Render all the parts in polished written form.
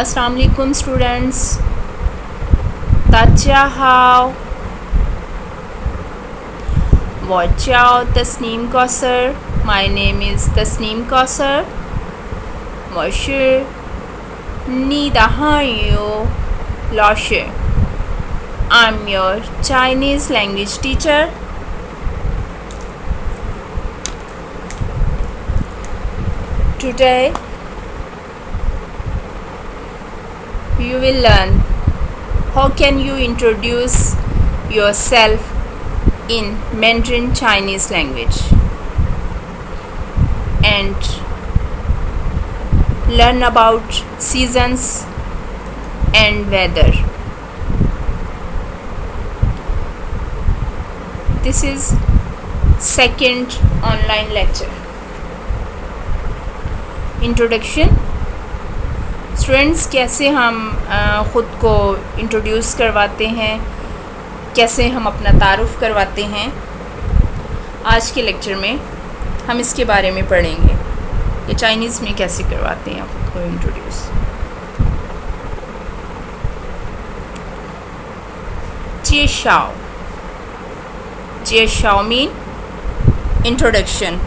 Assalamu alaikum students. Tacha hao. Watch out Tasneem Kausar. My name is Tasneem Kausar. Washer. Ni dahayo. Losher. I'm your Chinese language teacher. Today you will learn how can you introduce yourself in Mandarin Chinese language and learn about seasons and weather. This is second online lecture. Introduction. Students, कैसे हम ख़ुद को introduce करवाते हैं, कैसे हम अपना तारुफ़ करवाते हैं, आज के लेक्चर में हम इसके बारे में पढ़ेंगे कि चाइनीज़ में कैसे करवाते हैं ख़ुद को इंट्रोड्यूस. जिएशाओ. जिएशाओ मीन इंट्रोडक्शन.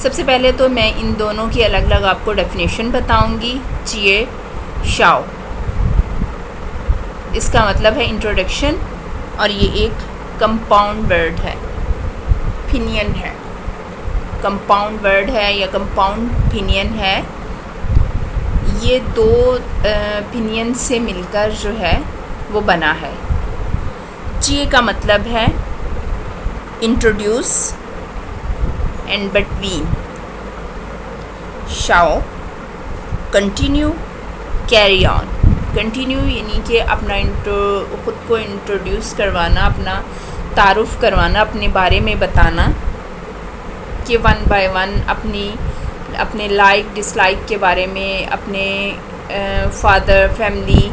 सबसे पहले तो मैं इन दोनों की अलग अलग आपको डेफिनेशन बताऊंगी. जिए शाओ इसका मतलब है इंट्रोडक्शन और ये एक कंपाउंड वर्ड है, फिनियन है. कंपाउंड वर्ड है या कंपाउंड फिनियन है. ये दो फिनियन से मिलकर जो है वो बना है. जिए का मतलब है introduce and between. Shao continue, carry on. Continue यानी कि अपना ख़ुद को इंट्रोड्यूस करवाना, अपना तारुफ़ करवाना, अपने बारे में बताना कि वन बाय वन अपने लाइक डिसलाइक के बारे में, अपने फादर फैमिली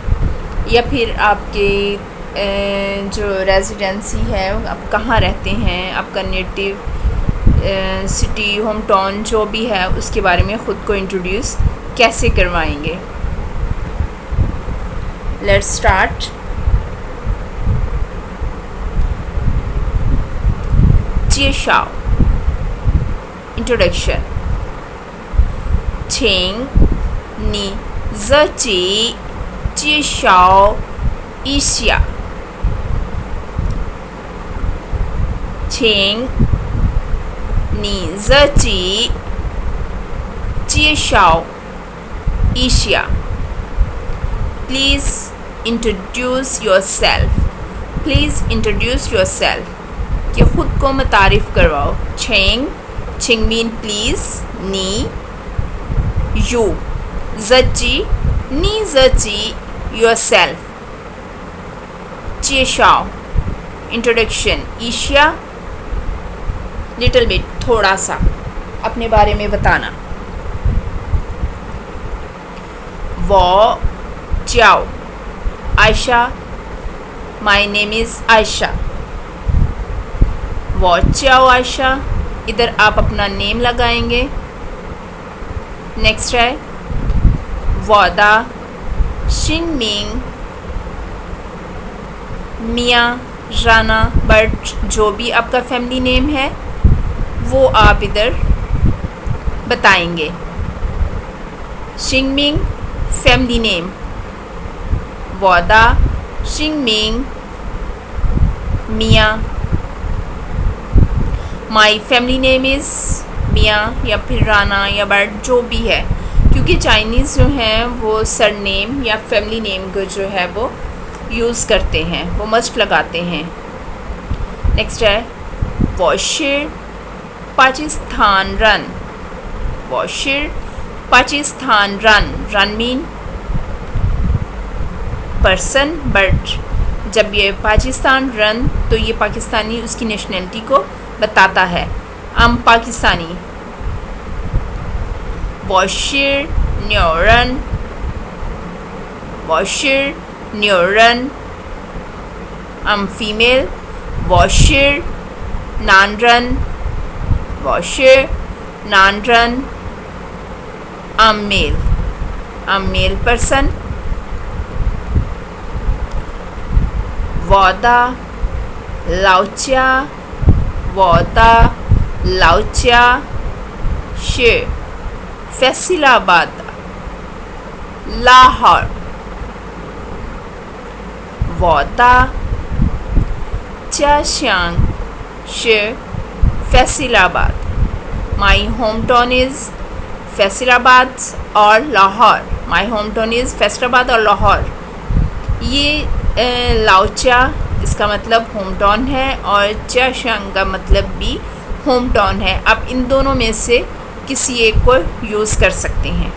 या फिर आपके जो रेजिडेंसी है, आप कहाँ रहते हैं, आपका नेटिव सिटी, होम टाउन जो भी है उसके बारे में ख़ुद को इंट्रोड्यूस कैसे करवाएंगे. Let's start. जिएशाओ इंट्रोडक्शन. छिंग नी ज़ची जिएशाओ इशिया. छिंग नी ज़ची जिएशाओ इशिया. Please introduce yourself. Please introduce yourself कि ख़ुद को मुतारिफ़ करवाओ. छिंग, छिंग मीन प्लीज़, नी यू, ज़ची नी ज़ची योरसेल्फ. जिएशाओ इंट्रोडक्शन. इशिया लिटिल बिट, थोड़ा सा अपने बारे में बताना. वो जाओ Ayesha. My name is Ayesha. वो जाओ आयशा, इधर आप अपना नेम लगाएंगे. नेक्स्ट है वादा शिंगमिंग मियाँ राना. बट जो भी आपका फैमिली नेम है वो आप इधर बताएंगे. शिंगमिंग फैमिली नेम, वादा शिंगमिंग मियाँ. माई फैमिली नेम इज़ मियाँ या फिर राना या बट जो भी है, क्योंकि चाइनीज़ जो हैं वो सरनेम या फैमिली नेम को जो है वो यूज़ करते हैं, वो मस्ट लगाते हैं. नेक्स्ट है वॉशिर पाकिस्तान रन. वॉशिर पाकिस्तान रन. रन मीन पर्सन, बट जब ये पाकिस्तान रन तो ये पाकिस्तानी उसकी नेशनलिटी को बताता है. हम पाकिस्तानी. वॉशिर न्यूरन. वॉशिर न्यूरन. I'm female. वॉशिर नानरन. वॉशिर नानरन. I'm male. a male person. Wada Laucha, Wada Laucha She Faisalabad, Lahore. Wada Chashang She Faisalabad. My hometown is Faisalabad और Lahore. My home town is Faisalabad और लाहौर. ये लाउचा इसका मतलब होम टाउन है और चाशंग का मतलब भी होम टाउन है. आप इन दोनों में से किसी एक को यूज़ कर सकते हैं.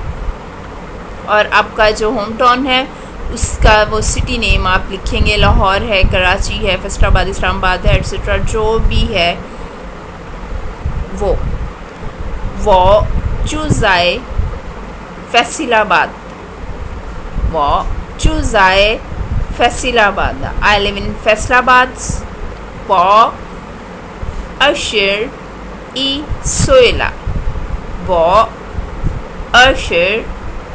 और आपका जो होम टाउन है उसका वो सिटी नेम आप लिखेंगे. लाहौर है, कराची है, फैसलाबाद, इस्लामाबाद है, एट्सेट्रा जो भी है वो चूज़ाए फैसलाबाद. वो चूज़ाए Faisalabad. I live in Faisalabad. वो अशर ई सोएला. वो अशर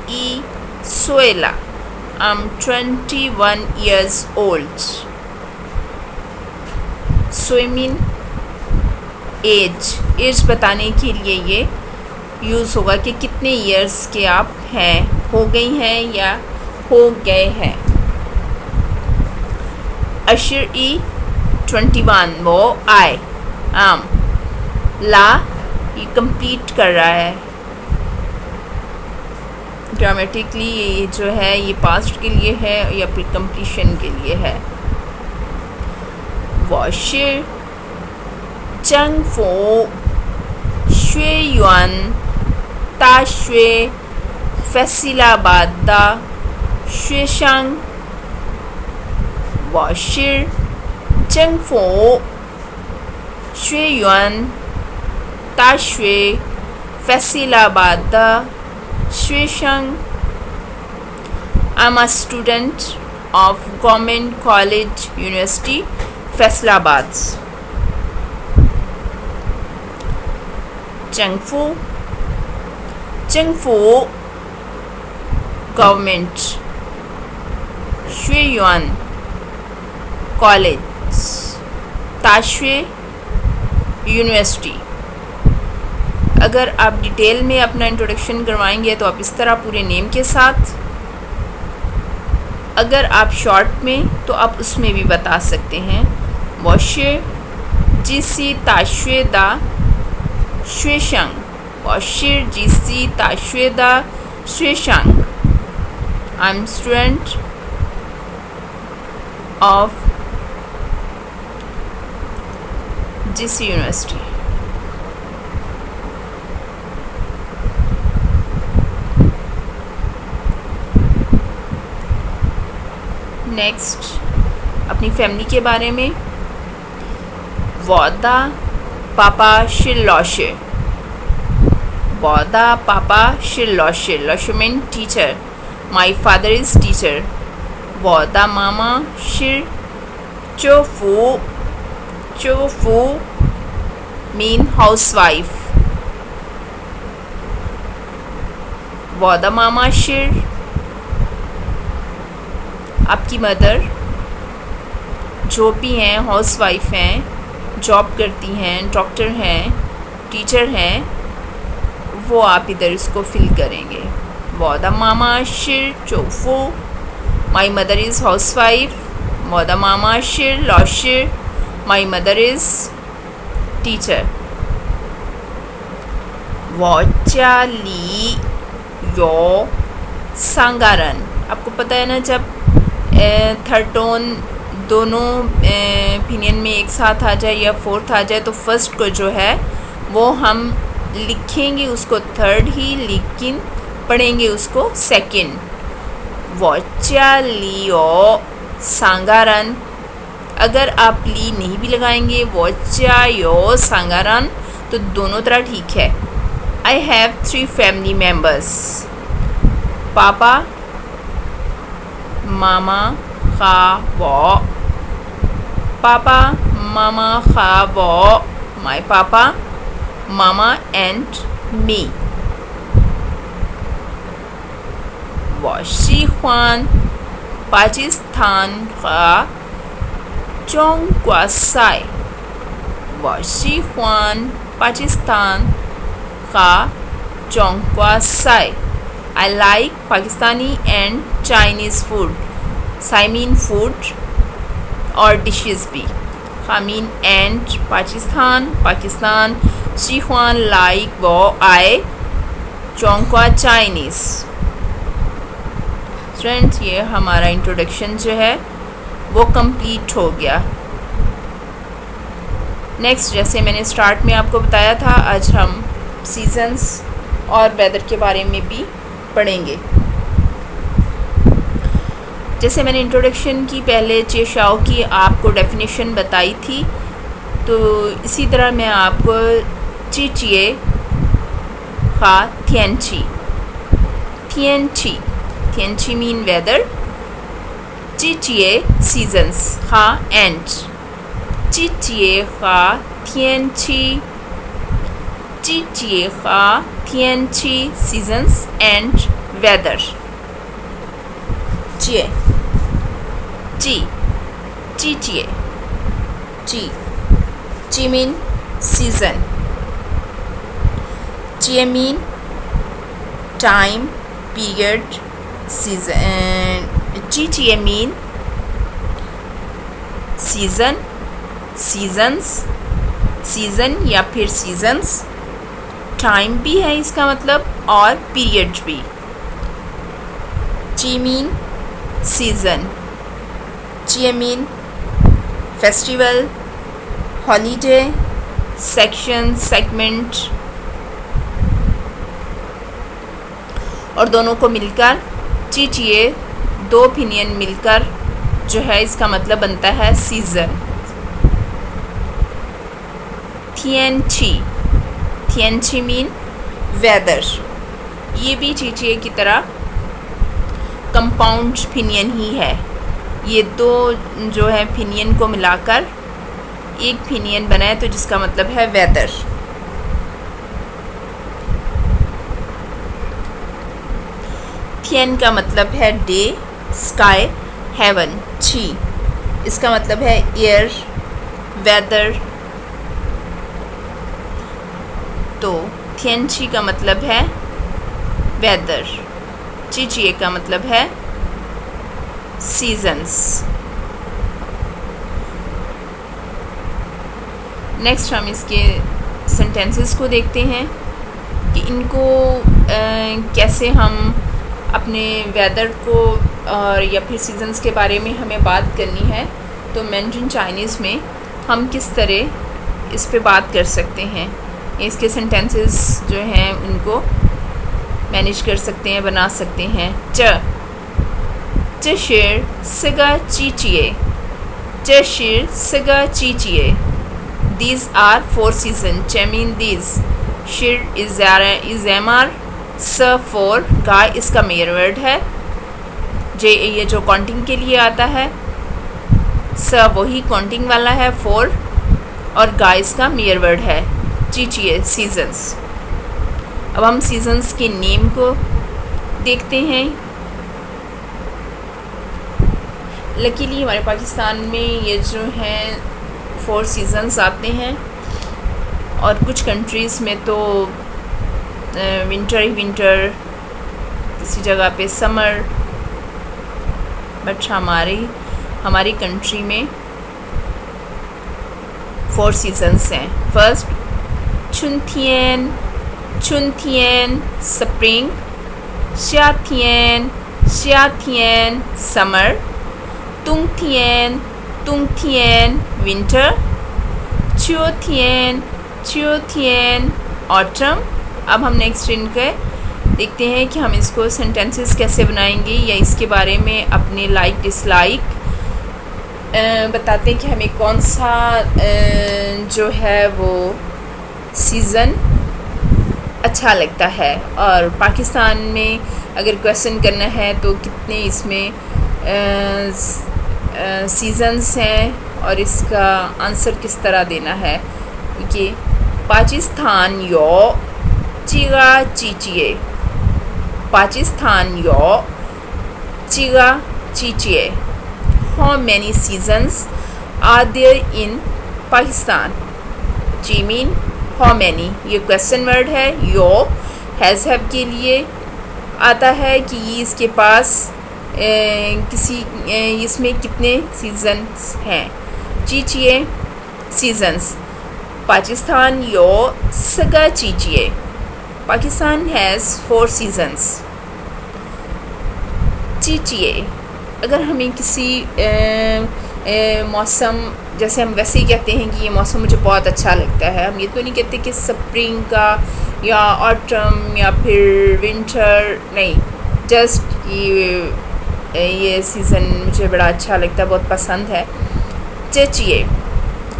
ई सोएला. I'm 21 years old. स्विमिंग एज बताने के लिए ये यूज़ होगा कि कितने ईयर्स के आप हैं, हो गई हैं या हो गए हैं. अशर ई 21. वो आई आम ला ये कंप्लीट कर रहा है. ग्रामेटिकली ये जो है ये पास्ट के लिए है या फिर कंप्लीशन के लिए है. वॉशिर चंग फो श्वे युआन ता श्वे फैसलाबाद दा श्वे शंग. वॉशिर चंग फो श्वे युआन ता श्वे फैसलाबाद दा श्वे शंग. I'm a student of Government College University Faisalabad. चंगफू गवर्नमेंट श्वेयुआन कॉलेज ताशवे यूनिवर्सिटी. अगर आप डिटेल में अपना इंट्रोडक्शन करवाएंगे तो आप इस तरह पूरे नेम के साथ. अगर आप शॉर्ट में तो आप उसमें भी बता सकते हैं. वॉशे जिसी ताशवे दा श्वेशंग. वॉशिर जिसी ताशवे दा श्वेशंग. आई एम स्टूडेंट ऑफ जिसी यूनिवर्सिटी. नेक्स्ट अपनी फैमिली के बारे में. वॉदा पापा शिल्लौशे. वॉदा पापा शिल्लौशे. लौशे mean teacher. My father is teacher. वॉदा मामा शिर चोफू. चोफू मीन हाउस वाइफ. वॉदा मामा शिर आपकी मदर जो भी हैं, हाउस वाइफ हैं, जॉब करती हैं, डॉक्टर हैं, टीचर हैं, वो आप इधर इसको फिल करेंगे. वॉदा मामा शिर चोफो. My mother is house wife. वॉदा मामा शिर लॉशिर. My mother is teacher. वॉचा ली यो सांगारन. आपको पता है ना, जब थर्ड टोन दोनों ओपिनियन में एक साथ आ जाए या फोर्थ आ जाए तो फर्स्ट को जो है वो हम लिखेंगे उसको थर्ड ही, लेकिन पढ़ेंगे उसको सेकंड. वॉचा लियो सांगारन. अगर आप ली नहीं भी लगाएंगे, वॉचा यो सांगारन, तो दोनों तरह ठीक है. I have 3 family members. पापा मामा खा वो. पापा मामा खा वो. माई पापा मामा एंड मी. शीख्वान पाकिस्तान का चौंक्वासाई व शीख्वान पाकिस्तान का चौंक्वासाई। I like Pakistani and Chinese food. Saimeen food और dishes भी। Khamin and Pakistan Sichuan like वो I चौंका Chinese। फ्रेंड्स ये हमारा इंट्रोडक्शन जो है वो कंप्लीट हो गया। नेक्स्ट जैसे मैंने स्टार्ट में आपको बताया था, आज हम सीजन्स और वेदर के बारे में भी पढ़ेंगे। जैसे मैंने इंट्रोडक्शन की पहले चेशाओ की आपको डेफिनेशन बताई थी, तो इसी तरह मैं आपको चीचिए खा थियनची थियनची मीन वेदर, चीचिए सीजन्स खा एंड चीचिए खा थियनची चीचिए खा थियनची सीजन्स एंड वेदर। चिए चीचिए ची मीन सीजन, चिए मीन टाइम पीरियड, सीजन चीचिए मीन सीजन सीजन या फिर सीजन्स, टाइम भी है इसका मतलब और पीरियड भी। ची मीन सीजन, ची mean festival, holiday, section, segment, और दोनों को मिलकर चीचिए दो ओपिनियन मिलकर जो है इसका मतलब बनता है सीजन। थियनची मीन वेदर, ये भी चीचिए की तरह कंपाउंड फिनियन ही है। ये दो जो है फिनियन को मिलाकर एक फिनियन बनाए तो जिसका मतलब है वेदर। थियन का मतलब है डे, स्काई, हेवन। छी इसका मतलब है एयर, वेदर। तो थियनची का मतलब है वेदर, चीचिए का मतलब है सीजन्स। नेक्स्ट हम इसके सेंटेंसेस को देखते हैं कि इनको कैसे हम अपने वेदर को और या फिर सीजन्स के बारे में हमें बात करनी है, तो मैंड्रिन चाइनीज़ में हम किस तरह इस पे बात कर सकते हैं, इसके सेंटेंसेस जो हैं उनको मैनेज कर सकते हैं, बना सकते हैं। चशिर सिगा चीचिए दीज आर 4 सीजन। च मीन दीज, शिर इज एमआर, स 4, गा इसका मेयर वर्ड है, जे ये जो काउंटिंग के लिए आता है, स वही काउंटिंग वाला है 4, और गा इसका मेयर वर्ड है। चीचिए सीजन्स। अब हम सीजन्स के नेम को देखते हैं। लकीली हमारे पाकिस्तान में ये जो हैं 4 सीजन्स आते हैं, और कुछ कंट्रीज़ में तो विंटर ही विंटर, किसी जगह पे समर, बट हमारी कंट्री में 4 सीजन्स हैं। फर्स्ट चुनथियन स्प्रिंग, श्याथियन समर, तुंगथियन विंटर, च्योथियन ऑटम। अब हम नेक्स्ट इनके देखते हैं कि हम इसको सेंटेंसेस कैसे बनाएंगे, या इसके बारे में अपने लाइक डिसलाइक बताते हैं कि हमें कौन सा जो है वो सीज़न अच्छा लगता है। और पाकिस्तान में अगर क्वेश्चन करना है तो कितने इसमें सीजन्स हैं और इसका आंसर किस तरह देना है। कि पाकिस्तान यो चिगा चीचिए, पाकिस्तान यो चिगा चीचिए। How many seasons are there in Pakistan? जी मीन how many, ये क्वेश्चन वर्ड है। यो हैज़ हैव के लिए आता है कि इसके पास इसमें कितने सीजन्स हैं। चीचिए सीजन्स। पाकिस्तान यो सगा चीचिए। Pakistan has 4 seasons. चीचिए अगर हमें किसी मौसम, जैसे हम वैसे ही कहते हैं कि ये मौसम मुझे बहुत अच्छा लगता है, हम ये तो नहीं कहते कि स्प्रिंग का या ऑटम या फिर विंटर, नहीं, जस्ट ये सीज़न मुझे बड़ा अच्छा लगता है, बहुत पसंद है। चचिए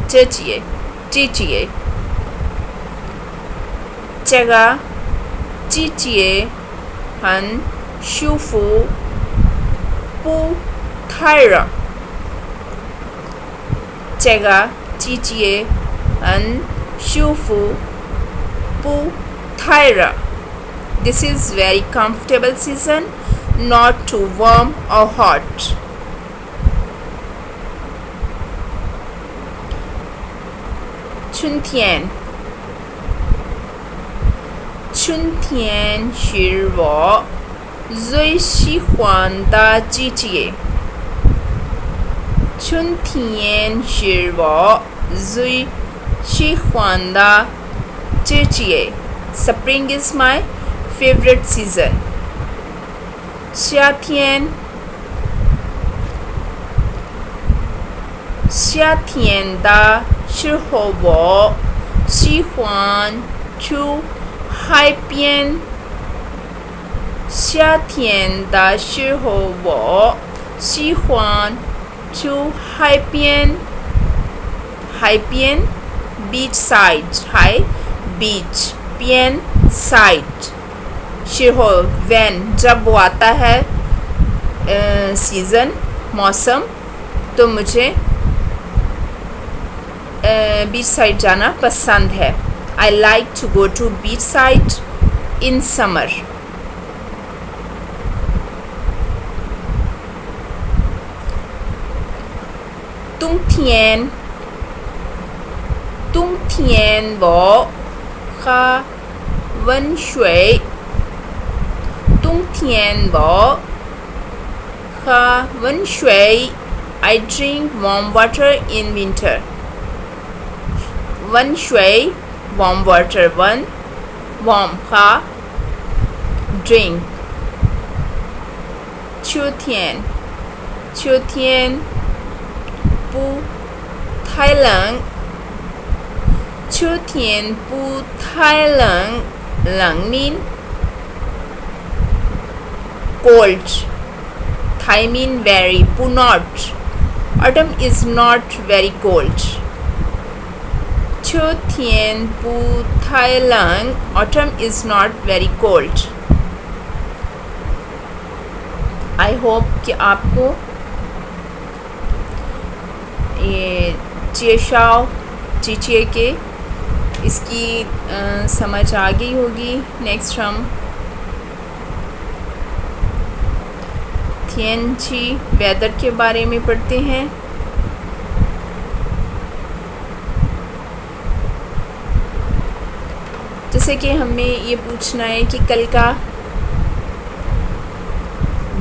चचिए चीचिए। चगा चीचिए हन शूफू पू थायरा। चगा चीचिए हन शूफू पू थायरा। This is very comfortable season, not too warm or hot. Chuntian Chuntian 是我最喜欢的季节。春天是我最喜欢的季节。Spring is my favorite season. 夏天的时候我喜欢去海边。夏天的时候我喜欢去海边。海边 beach side, 海 beach 边 side। 时候 when, जब वो आता है सीज़न, मौसम, तो मुझे बीच साइड जाना पसंद है। I like to go to beach side in summer.冬天我喝温水。冬天我喝温水。I drink warm water in winter. 温水 warm water, one warm 喝 drink。秋天不太冷。秋天不太冷。冷 mean cold. Thai mean very, pu not. Autumn is not very cold. 秋天不太冷。Autumn is not very cold. I hope कि आपको ये चेशाओ चीचिए के इसकी समझ आ गई होगी। Next हम थियनची weather के बारे में पढ़ते हैं। जैसे कि हमें ये पूछना है कि कल का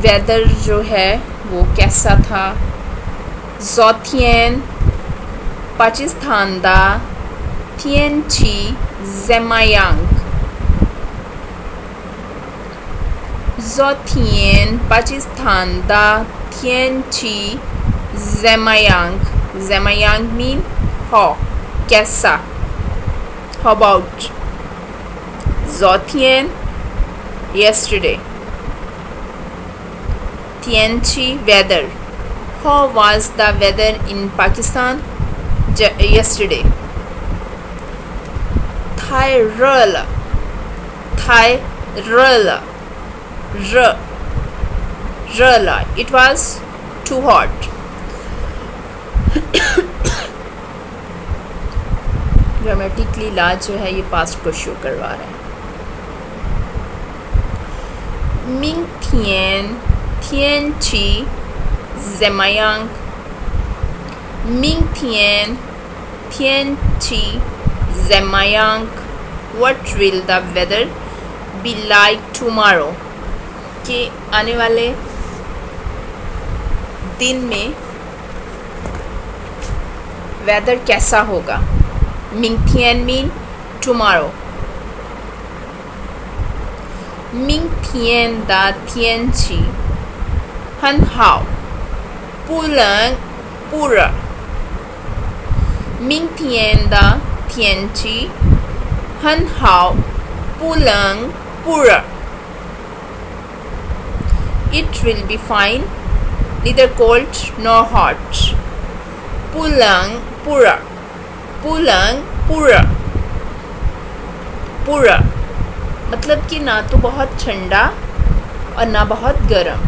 वेदर जो है वो कैसा था। ज़ोथियन पाकिस्तान दा थियनची ज़ेमायांग। ज़ोथियन पाकिस्तान दा थियनची ज़ेमायांग। ज़ेमायांग मीन how, कैसा। How about Zothian yesterday. Tianchi weather. How was the weather in Pakistan yesterday? Thyrala. It was too hot. Grammatically ला जो है ये पास्ट को शो करवा रहा है। मिंग थियन 天气怎么样？明天天气怎么样？What will the weather be like tomorrow? कि आने वाले दिन में वेदर कैसा होगा। मिंगथियन mean tomorrow. 明天的天气很好，不冷不热。明天的天气很好，不冷不热。It will be fine, neither cold nor hot. 不冷不热，不冷不热，不热मतलब कि ना तो बहुत ठंडा और ना बहुत गर्म,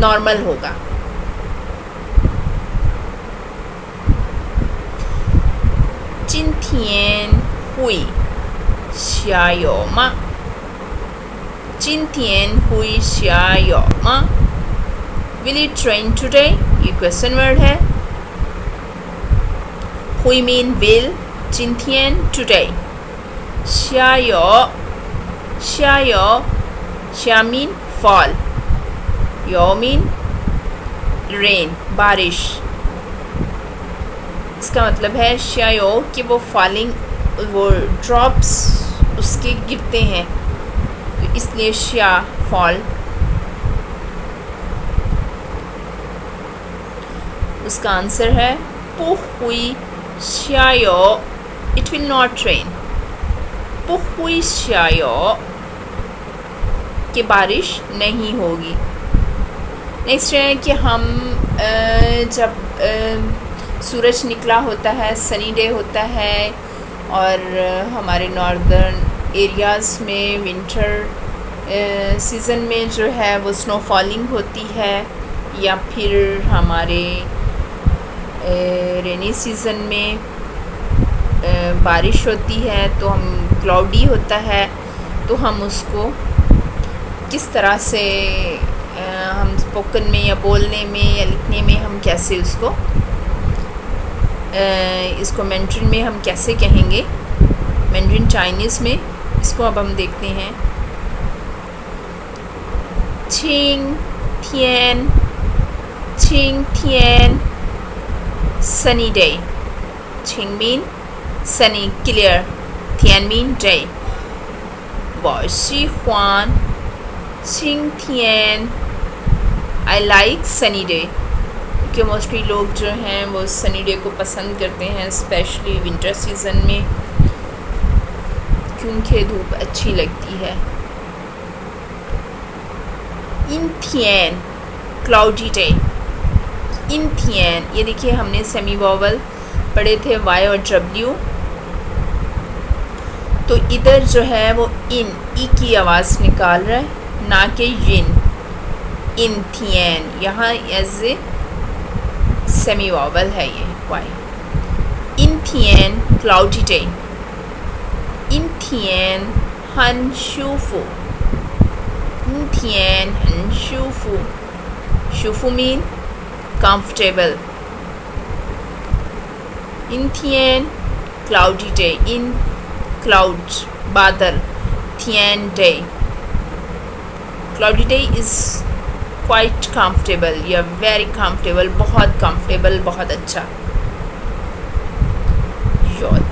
नॉर्मल होगा।今天会下雨吗？今天会下雨吗？ Will it rain today? ये क्वेश्चन वर्ड है।会 mean will, 今天 today, 下雨下雨下 mean fall, 雨 mean rain, बारिश। इसका मतलब है शायो कि वो फॉलिंग, वो ड्रॉप्स उसके गिरते हैं, तो इसलिए शा फॉल। उसका आंसर है पु हुई शायो, इट विल नॉट रेन। पु हुई शायो कि बारिश नहीं होगी। नेक्स्ट है कि हम जब सूरज निकला होता है, सनी डे होता है, और हमारे नॉर्दर्न एरियाज़ में विंटर सीज़न में जो है वो स्नो फॉलिंग होती है, या फिर हमारे रेनी सीज़न में बारिश होती है, तो हम क्लाउडी होता है, तो हम उसको किस तरह से हम स्पोकन में या बोलने में या लिखने में हम कैसे उसको इसको मैंड्रिन में हम कैसे कहेंगे, मैंड्रिन चाइनीज़ में, इसको अब हम देखते हैं। छिंग थियन, छिंग थियन सनी डे। छिंग मीन सनी, क्लियर, थियन mean day. 我喜欢晴天, I like sunny day, क्योंकि मोस्टली लोग जो हैं वो सनी डे को पसंद करते हैं, स्पेशली विंटर सीज़न में, क्योंकि धूप अच्छी लगती है। इंथियन क्लाउडी डे। इंथियन, ये देखिए हमने सेमी वॉवल पढ़े थे वाई और डब्ल्यू, तो इधर जो है वो इन, ई की आवाज़ निकाल रहा है, ना कि यिन। इंथियन यहाँ एज ए सेमी वॉवल है ये वाई। इंथियन क्लाउडी डे। इंथियन हन शूफू। इंथियन हन शूफू। शूफू मीन comfortable. इंथियन क्लाउडी डे, इन cloud बादल, थियन day. Cloudy day is quite comfortable, या very comfortable, बहुत comfortable, बहुत अच्छा।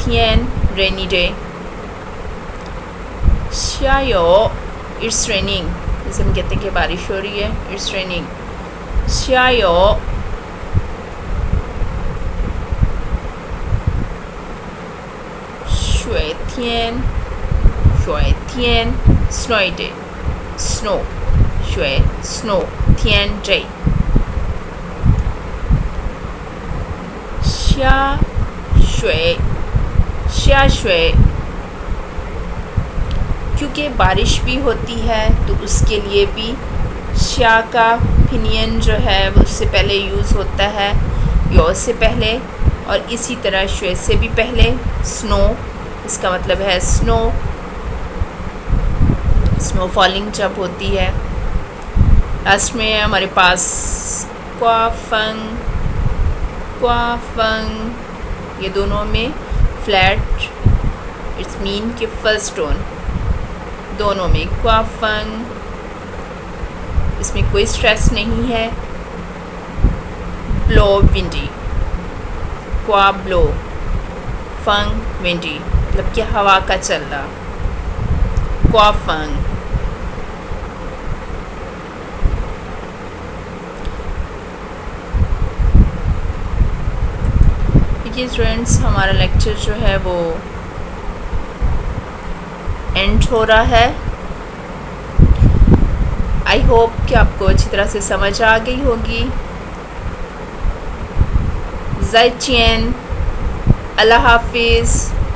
थियन rainy day। शायो it's raining, जैसे हम कहते हैं कि बारिश हो रही है, it's raining। शायो शुए थियन, शुए थियन snowy day, snow, 雪 snow, 天 day। 下雪, 下雪 क्योंकि बारिश भी होती है तो उसके लिए भी शा का फिनियन जो है वो उससे पहले यूज़ होता है, यो से पहले, और इसी तरह श्वे से भी पहले स्नो, इसका मतलब है स्नो, स्नो फॉलिंग जब होती है। लास्ट में है हमारे पास क्वाफंग, क्वाफंग, ये दोनों में फ्लैट, इट्स मीन कि फर्स्ट टोन दोनों में क्वाफंग, इसमें कोई स्ट्रेस नहीं है। ब्लो विंडी, क्वा ब्लो, फंग विंडी, मतलब कि हवा का चलना, क्वाफंग। देखिए स्टूडेंट्स, हमारा लेक्चर जो है वो एंड हो रहा है। आई होप कि आपको अच्छी तरह से समझ आ गई होगी। ज़ाइचियन, अल्लाह हाफिज़।